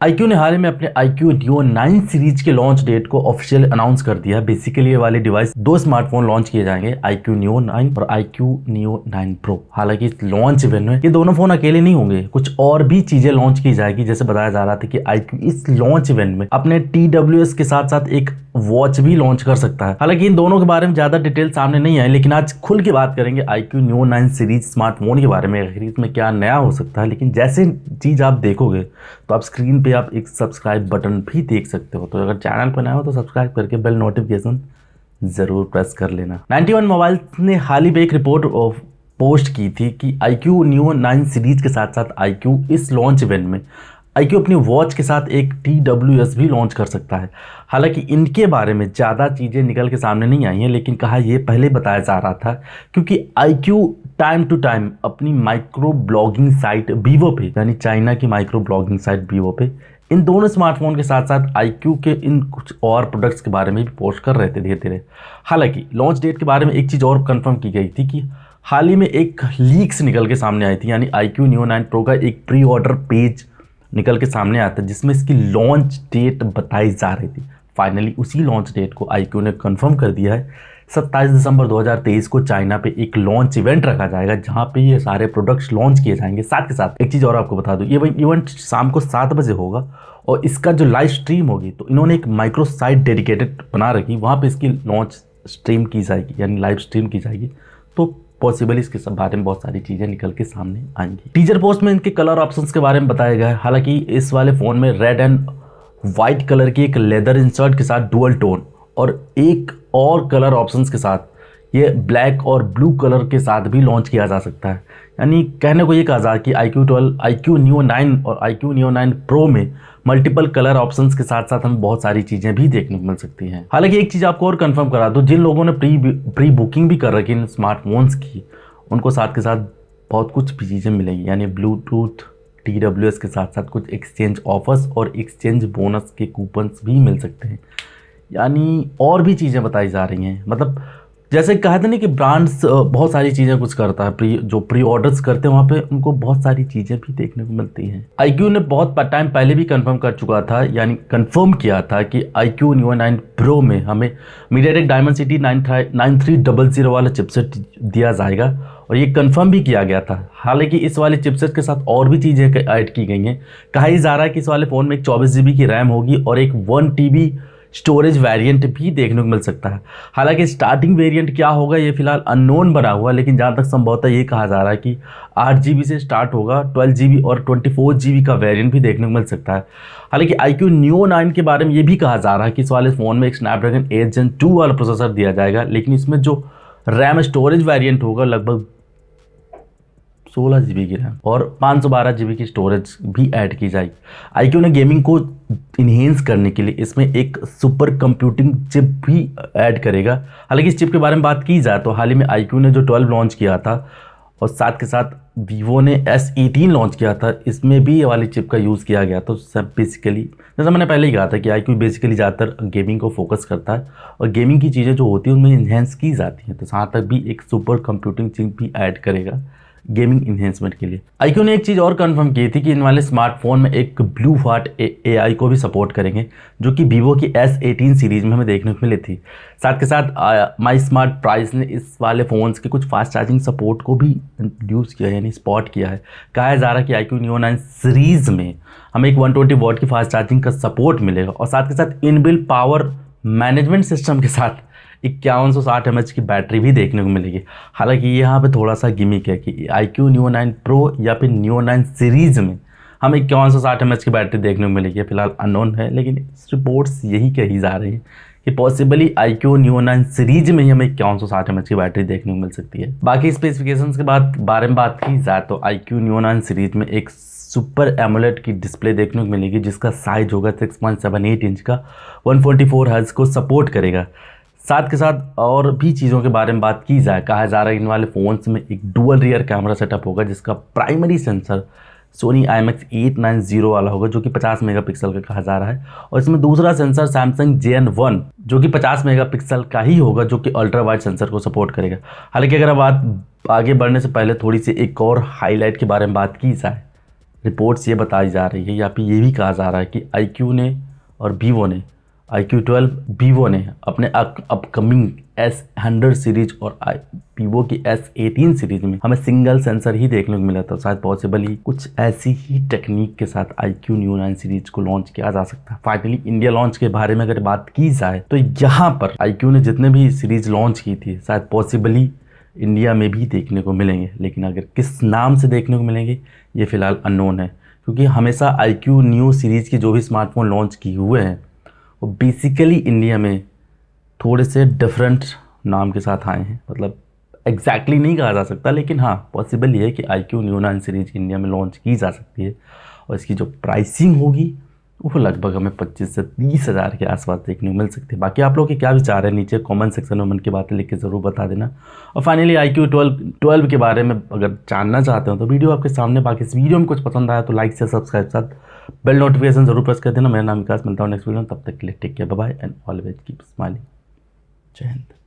iQOO ने हाल ही में अपने iQOO Neo 9 सीरीज के लॉन्च डेट को ऑफिशियल अनाउंस कर दिया। बेसिकली ये वाले डिवाइस दो स्मार्टफोन लॉन्च किए जाएंगे, iQOO Neo 9 और iQOO Neo 9 Pro। हालांकि इस लॉन्च इवेंट में ये दोनों फोन अकेले नहीं होंगे, कुछ और भी चीजें लॉन्च की जाएगी। जैसे बताया जा रहा था कि iQOO इस लॉन्च इवेंट में अपने TWS के साथ साथ एक वॉच भी लॉन्च कर सकता है। हालांकि इन दोनों के बारे में ज्यादा डिटेल सामने नहीं आई, लेकिन आज खुल के बात करेंगे iQOO Neo 9 सीरीज स्मार्टफोन के बारे में, आखिर इसमें क्या नया हो सकता है। लेकिन जैसे चीज आप देखोगे तो आप स्क्रीन पे आप एक सब्सक्राइब बटन भी देख सकते हो। तो अगर चैनल पर नया हो तो सब्सक्राइब करके बेल नोटिफिकेशन जरूर प्रेस कर लेना। 91 मोबाइल ने हाल ही में एक रिपोर्ट पोस्ट की थी कि iQOO Neo 9 सीरीज के साथ साथ iQOO इस लॉन्च इवेंट में iQOO अपनी वॉच के साथ एक TWS भी लॉन्च कर सकता है। हालांकि इनके बारे में ज़्यादा चीज़ें निकल के सामने नहीं आई हैं, लेकिन कहा ये पहले बताया जा रहा था क्योंकि iQOO टाइम टू टाइम अपनी माइक्रो ब्लॉगिंग साइट वीवो पे, यानी चाइना की माइक्रो ब्लॉगिंग साइट वीवो पे, इन दोनों स्मार्टफोन के साथ साथ iQOO के इन कुछ और प्रोडक्ट्स के बारे में भी पोस्ट कर रहे थे धीरे धीरे। हालांकि लॉन्च डेट के बारे में एक चीज़ और कंफर्म की गई थी कि हाल ही में एक लीक्स निकल के सामने आई थी, यानी iQOO Neo 9 Pro का एक प्री ऑर्डर पेज निकल के सामने आता है जिसमें इसकी लॉन्च डेट बताई जा रही थी। फाइनली उसी लॉन्च डेट को iQOO ने कंफर्म कर दिया है। 27 दिसंबर 2023 को चाइना पे एक लॉन्च इवेंट रखा जाएगा जहां पे ये सारे प्रोडक्ट्स लॉन्च किए जाएंगे। साथ के साथ एक चीज़ और आपको बता दूं, ये इवेंट शाम को 7 बजे होगा और इसका जो लाइव स्ट्रीम होगी तो इन्होंने एक माइक्रो साइट डेडिकेटेड बना रखी, वहाँ पर इसकी लॉन्च स्ट्रीम की जाएगी, यानी लाइव स्ट्रीम की जाएगी। तो पॉसिबल इसके बारे में बहुत सारी चीज़ें निकल के सामने आएंगी। टीजर पोस्ट में इनके कलर ऑप्शंस के बारे में बताया गया है। हालांकि इस वाले फ़ोन में रेड एंड वाइट कलर की एक लेदर इंसर्ट के साथ डुअल टोन और एक और कलर ऑप्शंस के साथ ये ब्लैक और ब्लू कलर के साथ भी लॉन्च किया जा सकता है। यानी कहने को ये कहा जा कि iQOO Neo 9 और iQOO Neo 9 Pro में मल्टीपल कलर ऑप्शंस के साथ साथ हमें बहुत सारी चीज़ें भी देखने को मिल सकती हैं। हालांकि एक चीज़ आपको और कंफर्म करा दूं, जिन लोगों ने प्री बुकिंग भी कर रखी इन स्मार्टफोन्स की, उनको साथ के साथ बहुत कुछ भी चीज़ें मिलेंगी, यानी ब्लूटूथ TWS के साथ साथ कुछ एक्सचेंज ऑफर्स और एक्सचेंज बोनस के कूपन्स भी मिल सकते हैं। यानी और भी चीज़ें बताई जा रही हैं। मतलब जैसे कहा था ना कि ब्रांड्स बहुत सारी चीज़ें कुछ करता है, जो प्री ऑर्डर्स करते हैं वहाँ पे उनको बहुत सारी चीज़ें भी देखने को मिलती हैं। iQOO ने बहुत टाइम पहले भी कंफर्म कर चुका था, यानी कंफर्म किया था कि iQOO Neo 9 Pro में हमें MediaTek Dimensity 9300 वाला चिपसेट दिया जाएगा और ये कंफर्म भी किया गया था। हालांकि इस वाले चिपसेट के साथ और भी चीज़ें ऐड की गई हैं। कहा ही जा रहा है कि इस वाले फ़ोन में एक 24 GB की रैम होगी और एक 1 TB स्टोरेज वेरिएंट भी देखने को मिल सकता है। हालांकि स्टार्टिंग वेरिएंट क्या होगा ये फिलहाल अननोन बना हुआ है, लेकिन जहाँ तक संभवतः ये कहा जा रहा है कि 8 GB से स्टार्ट होगा, 12 GB और 24 GB का वेरिएंट भी देखने को मिल सकता है। हालांकि iQOO Neo 9 के बारे में ये भी कहा जा रहा है कि इस वाले फ़ोन में एक स्नैपड्रैगन 8 Gen 2 वाला प्रोसेसर दिया जाएगा, लेकिन इसमें जो रैम स्टोरेज वेरिएंट होगा लगभग 16 GB की रैम और 512 GB की स्टोरेज भी ऐड की जाएगी। iQOO ने गेमिंग को इन्हेंस करने के लिए इसमें एक सुपर कंप्यूटिंग चिप भी ऐड करेगा। हालांकि इस चिप के बारे में बात की जाए तो हाल ही में iQOO ने जो 12 लॉन्च किया था और साथ के साथ वीवो ने S18 लॉन्च किया था, इसमें भी ये वाली चिप का यूज़ किया गया। तो सब बेसिकली जैसा मैंने पहले ही कहा था कि iQOO बेसिकली ज़्यादातर गेमिंग को फोकस करता है और गेमिंग की चीज़ें जो होती हैं उनमें इन्हेंस की जाती हैं। तो यहाँ तक भी एक सुपर कंप्यूटिंग चिप भी ऐड करेगा गेमिंग इन्हेंसमेंट के लिए। iQOO ने एक चीज़ और कंफर्म की थी कि इन वाले स्मार्टफोन में एक ब्लू हार्ट AI को भी सपोर्ट करेंगे, जो कि वीवो की S18 सीरीज में हमें देखने को मिली थी। साथ के साथ माई स्मार्ट प्राइस ने इस वाले फ़ोन्स के कुछ फास्ट चार्जिंग सपोर्ट को भी इंट्रोड्यूस किया, यानी स्पॉट किया है। कहा जा रहा है कि iQOO Neo 9 सीरीज़ में हमें एक 120 वॉट की फास्ट चार्जिंग का सपोर्ट मिलेगा और साथ के साथ इनबिल्ट पावर मैनेजमेंट सिस्टम के साथ 5160 mAh की बैटरी भी देखने को मिलेगी। हालांकि यहाँ पे थोड़ा सा गिमिक है कि iQOO Neo 9 Pro या फिर Neo 9 सीरीज़ में हमें 5160 mAh की बैटरी देखने को मिलेगी। फिलहाल अननोन है, लेकिन रिपोर्ट्स यही कही जा रही है कि पॉसिबली iQOO Neo 9 सीरीज में ही हमें 5160 mAh की बैटरी देखने को मिल सकती है। बाकी स्पेसिफिकेशंस के बारे में बात की जाए तो iQOO Neo 9 सीरीज में एक सुपर एमोलेड की डिस्प्ले देखने को मिलेगी जिसका साइज होगा 6.78 इंच का, 144 हर्ट्ज को सपोर्ट करेगा। साथ के साथ और भी चीज़ों के बारे में बात की जाए, कहा जा रहा है इन वाले फ़ोन्स में एक डुअल रियर कैमरा सेटअप होगा जिसका प्राइमरी सेंसर सोनी IMX890 वाला होगा जो कि 50 मेगापिक्सल का कहा जा रहा है और इसमें दूसरा सेंसर सैमसंग JN1 जो कि 50 मेगापिक्सल का ही होगा, जो कि अल्ट्रा वाइड सेंसर को सपोर्ट करेगा। हालांकि अगर बात आगे बढ़ने से पहले थोड़ी सी एक और हाईलाइट के बारे में बात की जाए रिपोर्ट्स ये बताई जा रही है या फिर ये भी कहा जा रहा है कि iQOO ने और वीवो ने iQOO 12 वीवो ने अपने अपकमिंग S100 सीरीज और वीवो की S18 सीरीज में हमें सिंगल सेंसर ही देखने को मिला, तो शायद पॉसिबली कुछ ऐसी ही टेक्निक के साथ iQOO Neo 9 सीरीज को लॉन्च किया जा सकता है। फाइनली इंडिया लॉन्च के बारे में अगर बात की जाए तो यहाँ पर iQOO ने जितने भी सीरीज लॉन्च की थी शायद पॉसिबली इंडिया में भी देखने को मिलेंगे, लेकिन अगर किस नाम से देखने को मिलेंगे ये फिलहाल अननोन है, क्योंकि हमेशा iQOO Neo सीरीज़ के जो भी स्मार्टफोन लॉन्च किए हुए हैं वो बेसिकली इंडिया में थोड़े से डिफरेंट नाम के साथ आए हैं। मतलब एग्जैक्टली नहीं कहा जा सकता, लेकिन हाँ पॉसिबल ये है कि iQOO Neo 9 सीरीज इंडिया में लॉन्च की जा सकती है और इसकी जो प्राइसिंग होगी वो लगभग हमें 25 से 30 हज़ार के आसपास देखने को मिल सकती है। बाकी आप लोग के क्या विचार है नीचे कमेंट सेक्शन में मन की बातें लिख के ज़रूर बता देना। और फाइनली iQOO 12 के बारे में अगर जानना चाहते हो तो वीडियो आपके सामने। बाकी इस वीडियो में कुछ पसंद आया तो लाइक से सब्सक्राइब साथ बेल नोटिफिकेशन जरूर प्रेस कर देना। मेरा नाम विकास, मिलता हूँ नेक्स्ट वीडियो में, तब तक के लिए take care, bye bye and always keep smiling. जय हिंद।